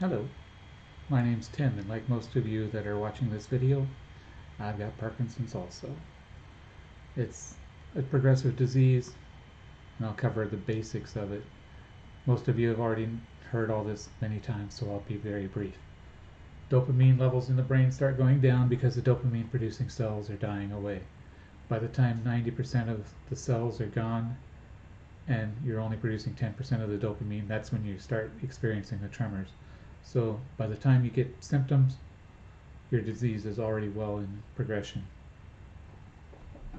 Hello, my name's Tim, and like most of you that are watching this video, I've got Parkinson's also. It's a progressive disease, and I'll cover the basics of it. Most of you have already heard all this many times, so I'll be very brief. Dopamine levels in the brain start going down because the dopamine producing cells are dying away. By the time 90% of the cells are gone and you're only producing 10% of the dopamine, that's when you start experiencing the tremors. So by the time you get symptoms, your disease is already well in progression.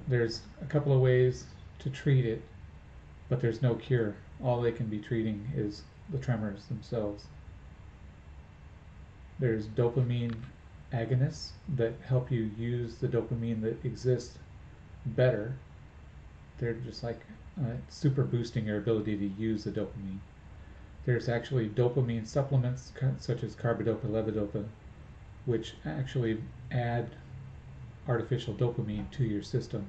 There's a couple of ways to treat it, but there's no cure. All they can be treating is the tremors themselves. There's dopamine agonists that help you use the dopamine that exists better. They're just like super boosting your ability to use the dopamine. There's actually dopamine supplements such as carbidopa, levodopa, which actually add artificial dopamine to your system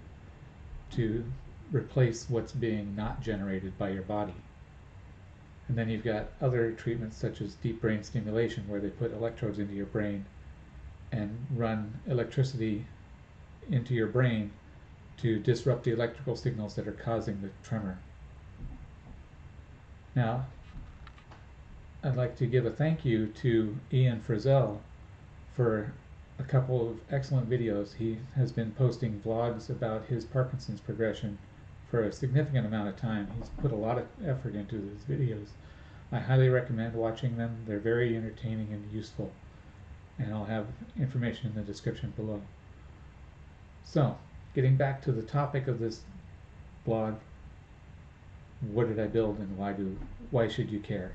to replace what's being not generated by your body. And then you've got other treatments such as deep brain stimulation, where they put electrodes into your brain and run electricity into your brain to disrupt the electrical signals that are causing the tremor. Now, I'd like to give a thank you to Ian Frizell for a couple of excellent videos. He has been posting vlogs about his Parkinson's progression for a significant amount of time. He's put a lot of effort into his videos. I highly recommend watching them. They're very entertaining and useful, and I'll have information in the description below. So, getting back to the topic of this blog, what did I build and why should you care?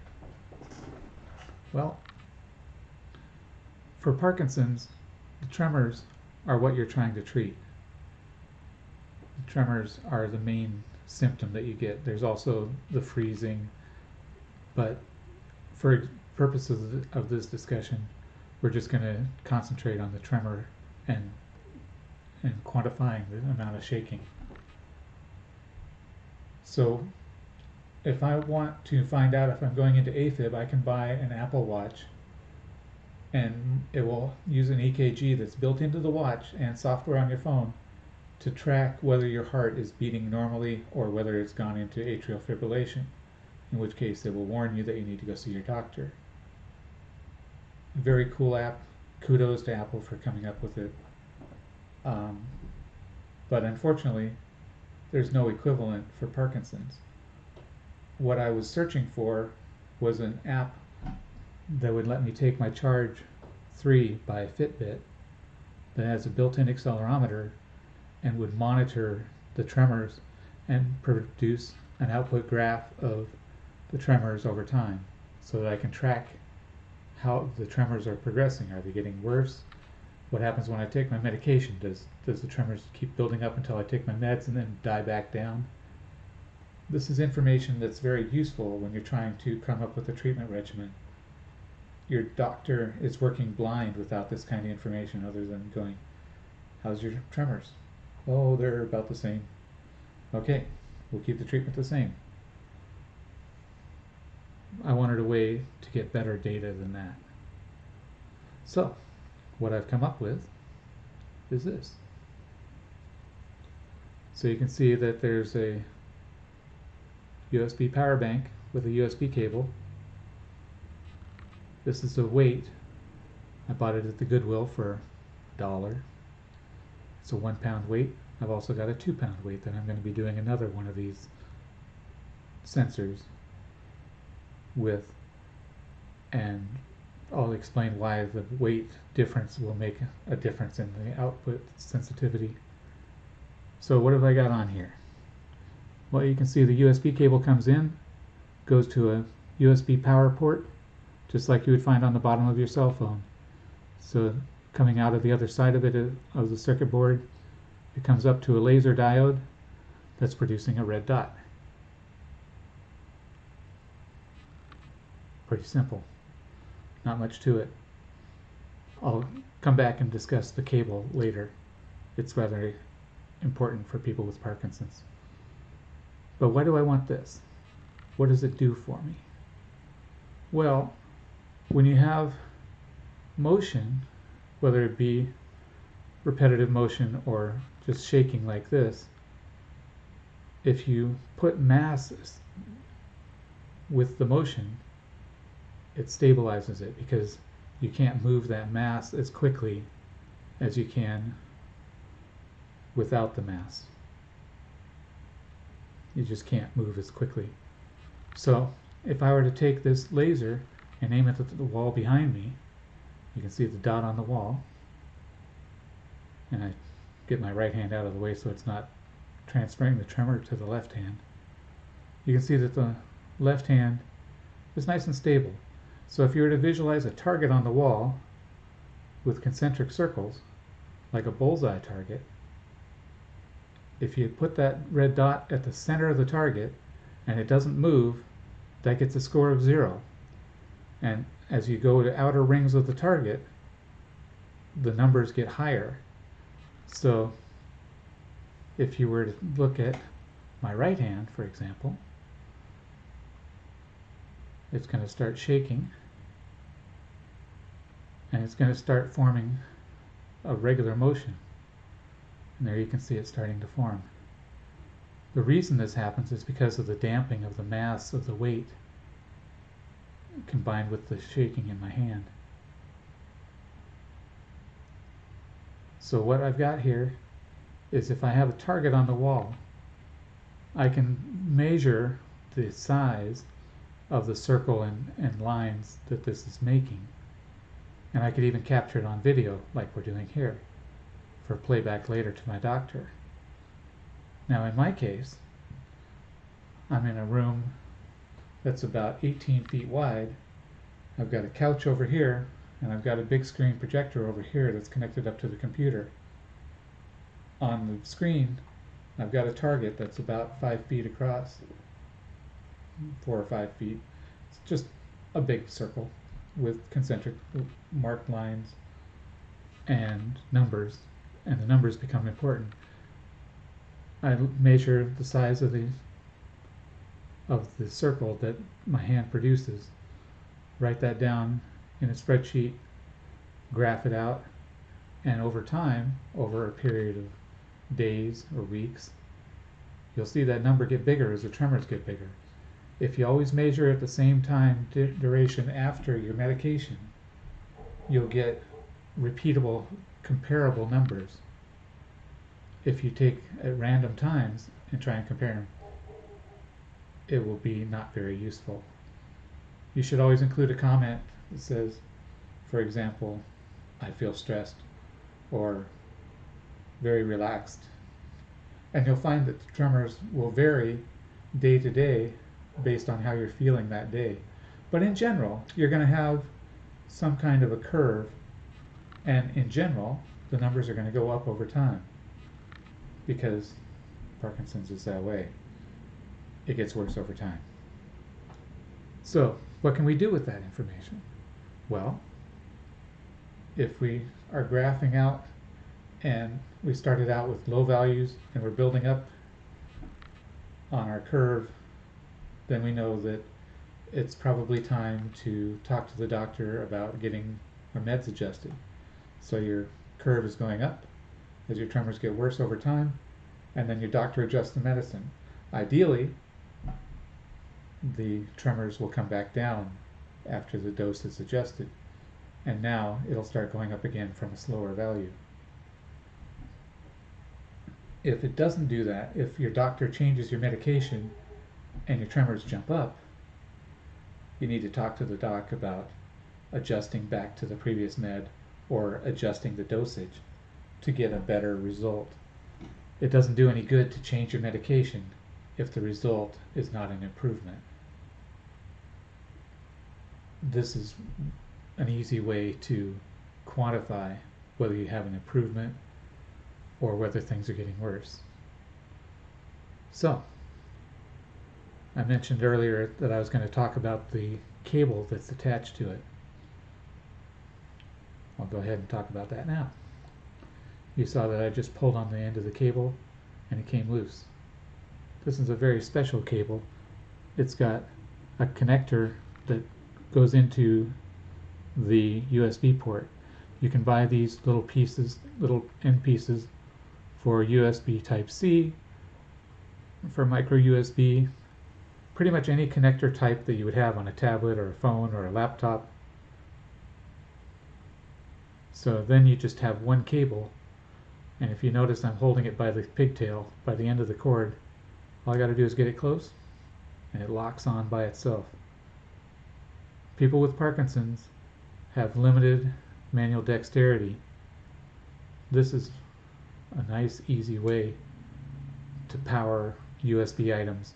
Well, for Parkinson's, the tremors are what you're trying to treat. The tremors are the main symptom that you get. There's also the freezing, but for purposes of this discussion, we're just going to concentrate on the tremor and quantifying the amount of shaking. So if I want to find out if I'm going into AFib, I can buy an Apple Watch, and it will use an EKG that's built into the watch and software on your phone to track whether your heart is beating normally or whether it's gone into atrial fibrillation, in which case it will warn you that you need to go see your doctor. Very cool app. Kudos to Apple for coming up with it. But unfortunately, there's no equivalent for Parkinson's. What I was searching for was an app that would let me take my Charge 3 by Fitbit that has a built-in accelerometer and would monitor the tremors and produce an output graph of the tremors over time so that I can track how the tremors are progressing. Are they getting worse? What happens when I take my medication? Does the tremors keep building up until I take my meds and then die back down? This is information that's very useful when you're trying to come up with a treatment regimen. Your doctor is working blind without this kind of information, other than going, how's your tremors? Oh, they're about the same. Okay, we'll keep the treatment the same. I wanted a way to get better data than that. So, what I've come up with is this. So you can see that there's a USB power bank with a USB cable. This is the weight. I bought it at the Goodwill for $1. It's a 1 pound weight. I've also got a 2 pound weight that I'm going to be doing another one of these sensors with, and I'll explain why the weight difference will make a difference in the output sensitivity. So what have I got on here? Well, you can see the USB cable comes in, goes to a USB power port, just like you would find on the bottom of your cell phone. So coming out of the other side of it, of the circuit board, it comes up to a laser diode that's producing a red dot. Pretty simple. Not much to it. I'll come back and discuss the cable later. It's rather important for people with Parkinson's. But why do I want this? What does it do for me? Well, when you have motion, whether it be repetitive motion or just shaking like this, if you put mass with the motion, it stabilizes it because you can't move that mass as quickly as you can without the mass. You just can't move as quickly. So if I were to take this laser and aim it at the wall behind me, you can see the dot on the wall, and I get my right hand out of the way so it's not transferring the tremor to the left hand. You can see that the left hand is nice and stable. So if you were to visualize a target on the wall with concentric circles, like a bullseye target, if you put that red dot at the center of the target and it doesn't move, that gets a score of 0. And as you go to outer rings of the target, the numbers get higher. So if you were to look at my right hand, for example, it's going to start shaking, and it's going to start forming a regular motion. And there you can see it starting to form. The reason this happens is because of the damping of the mass of the weight combined with the shaking in my hand. So what I've got here is, if I have a target on the wall, I can measure the size of the circle and lines that this is making. And I could even capture it on video like we're doing here for playback later to my doctor. Now in my case, I'm in a room that's about 18 feet wide. I've got a couch over here, and I've got a big screen projector over here that's connected up to the computer. On the screen, I've got a target that's about 5 feet across, 4 or 5 feet. It's just a big circle with concentric marked lines and numbers, and the numbers become important. I measure the size of the circle that my hand produces, write that down in a spreadsheet, graph it out, and over time, over a period of days or weeks, you'll see that number get bigger as the tremors get bigger. If you always measure at the same time duration after your medication, you'll get repeatable, comparable numbers. If you take at random times and try and compare them, it will be not very useful. You should always include a comment that says, for example, I feel stressed, or very relaxed. And you'll find that the tremors will vary day to day based on how you're feeling that day. But in general, you're going to have some kind of a curve, and in general, the numbers are going to go up over time, because Parkinson's is that way. It gets worse over time. So, what can we do with that information? Well, if we are graphing out and we started out with low values and we're building up on our curve, then we know that it's probably time to talk to the doctor about getting our meds adjusted. So your curve is going up as your tremors get worse over time, and then your doctor adjusts the medicine. Ideally, the tremors will come back down after the dose is adjusted, and now it'll start going up again from a slower value. If it doesn't do that, if your doctor changes your medication and your tremors jump up, you need to talk to the doc about adjusting back to the previous med or adjusting the dosage to get a better result. It doesn't do any good to change your medication if the result is not an improvement. This is an easy way to quantify whether you have an improvement or whether things are getting worse. So, I mentioned earlier that I was going to talk about the cable that's attached to it. I'll go ahead and talk about that now. You saw that I just pulled on the end of the cable and it came loose. This is a very special cable. It's got a connector that goes into the USB port. You can buy these little pieces, little end pieces for USB Type-C, for micro USB, pretty much any connector type that you would have on a tablet or a phone or a laptop. So then you just have one cable, and if you notice I'm holding it by the pigtail, by the end of the cord, all I got to do is get it close and it locks on by itself. People with Parkinson's have limited manual dexterity. This is a nice, easy way to power USB items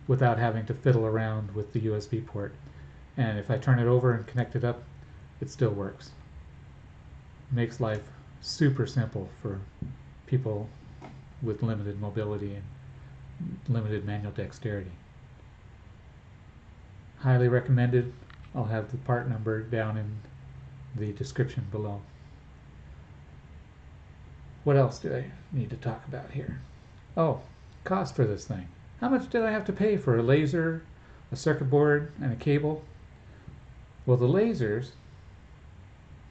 without having to fiddle around with the USB port. And if I turn it over and connect it up, it still works. Makes life super simple for people with limited mobility and limited manual dexterity. Highly recommended. I'll have the part number down in the description below. What else do I need to talk about here? Oh, cost for this thing. How much did I have to pay for a laser, a circuit board, and a cable? Well, the lasers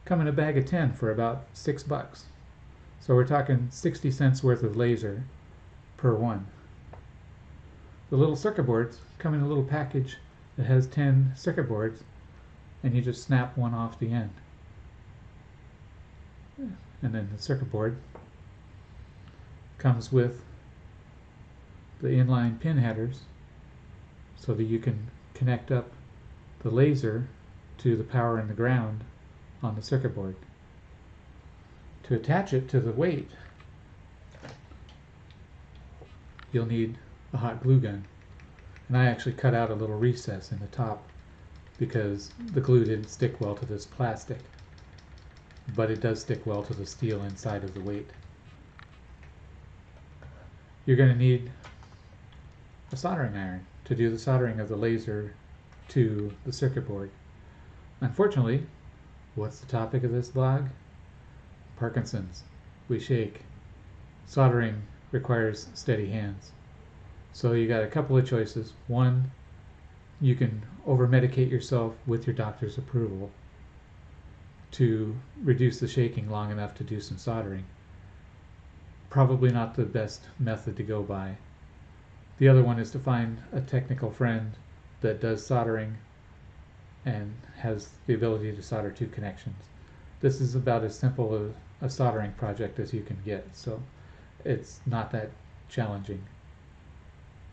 come in a bag of 10 for about $6. So we're talking 60 cents worth of laser per one. The little circuit boards come in a little package that has 10 circuit boards, and you just snap one off the end. And then the circuit board comes with the inline pin headers so that you can connect up the laser to the power and the ground on the circuit board. To attach it to the weight, you'll need a hot glue gun. And I actually cut out a little recess in the top because the glue didn't stick well to this plastic, but it does stick well to the steel inside of the weight. You're going to need a soldering iron to do the soldering of the laser to the circuit board. Unfortunately, what's the topic of this blog? Parkinson's. We shake. Soldering requires steady hands. So you got a couple of choices. One, you can over-medicate yourself with your doctor's approval to reduce the shaking long enough to do some soldering. Probably not the best method to go by. The other one is to find a technical friend that does soldering and has the ability to solder two connections. This is about as simple a soldering project as you can get, so it's not that challenging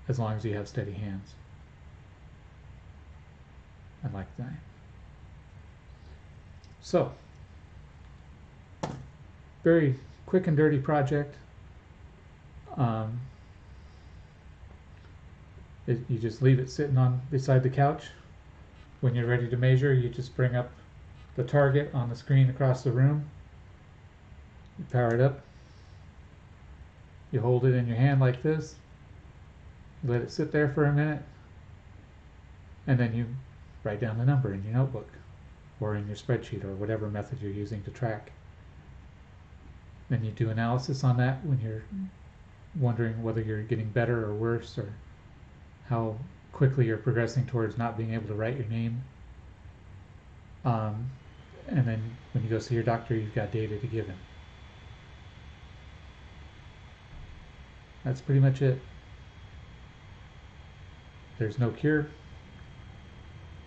as long as you have steady hands. I like that. So, very quick and dirty project. You just leave it sitting on beside the couch. When you're ready to measure, you just bring up the target on the screen across the room. You power it up. You hold it in your hand like this. You let it sit there for a minute. And then you write down the number in your notebook or in your spreadsheet or whatever method you're using to track. Then you do analysis on that when you're wondering whether you're getting better or worse, or how quickly you're progressing towards not being able to write your name. And then when you go see your doctor, you've got data to give him. That's pretty much it. There's no cure.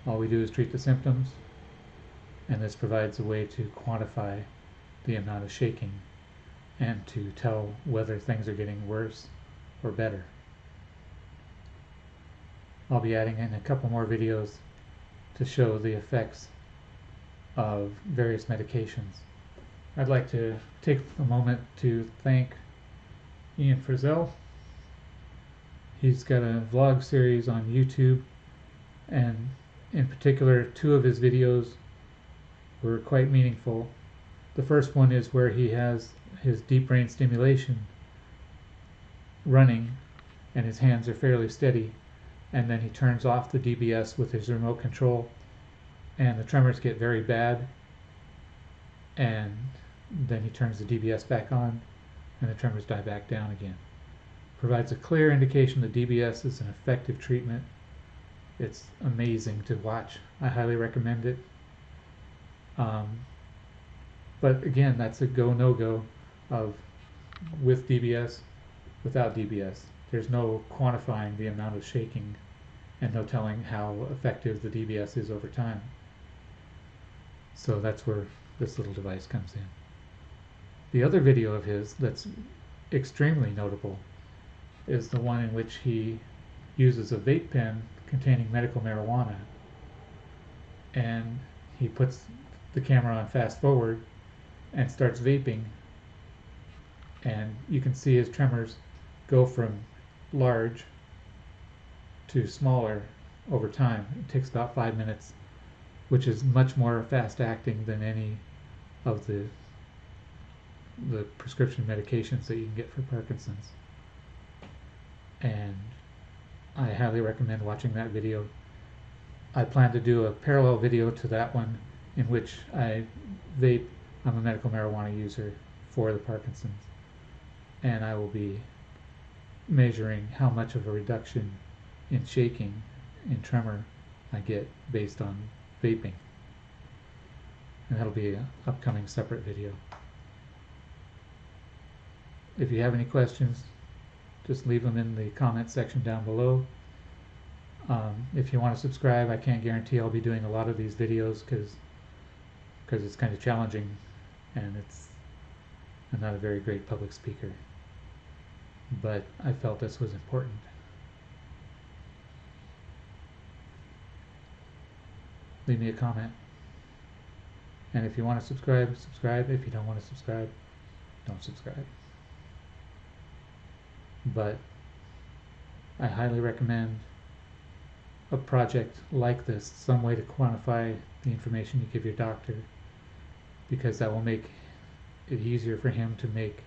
All we do is treat the symptoms, and this provides a way to quantify the amount of shaking and to tell whether things are getting worse or better. I'll be adding in a couple more videos to show the effects of various medications. I'd like to take a moment to thank Ian Frizell. He's got a vlog series on YouTube, and in particular, two of his videos were quite meaningful. The first one is where he has his deep brain stimulation running and his hands are fairly steady, and then he turns off the DBS with his remote control and the tremors get very bad, and then he turns the DBS back on and the tremors die back down again. Provides a clear indication that DBS is an effective treatment. It's amazing to watch. I highly recommend it. Um, but again, that's a go no go of with DBS, without DBS. There's no quantifying the amount of shaking and no telling how effective the DBS is over time. So that's where this little device comes in. The other video of his that's extremely notable is the one in which he uses a vape pen containing medical marijuana, and he puts the camera on fast forward and starts vaping, and you can see his tremors go from large to smaller over time. It takes about 5 minutes, which is much more fast acting than any of the prescription medications that you can get for Parkinson's. And I highly recommend watching that video. I plan to do a parallel video to that one in which I vape. I'm a medical marijuana user for the Parkinson's, and I will be measuring how much of a reduction in shaking, in tremor, I get based on vaping. And that'll be an upcoming separate video. If you have any questions, just leave them in the comment section down below. If you want to subscribe, I can't guarantee I'll be doing a lot of these videos because it's kind of challenging, and I'm not a very great public speaker. But I felt this was important. Leave me a comment. And if you want to subscribe, subscribe. If you don't want to subscribe, don't subscribe. But I highly recommend a project like this, some way to quantify the information you give your doctor, because that will make it easier for him to make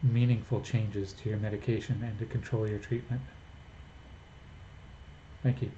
meaningful changes to your medication and to control your treatment. Thank you.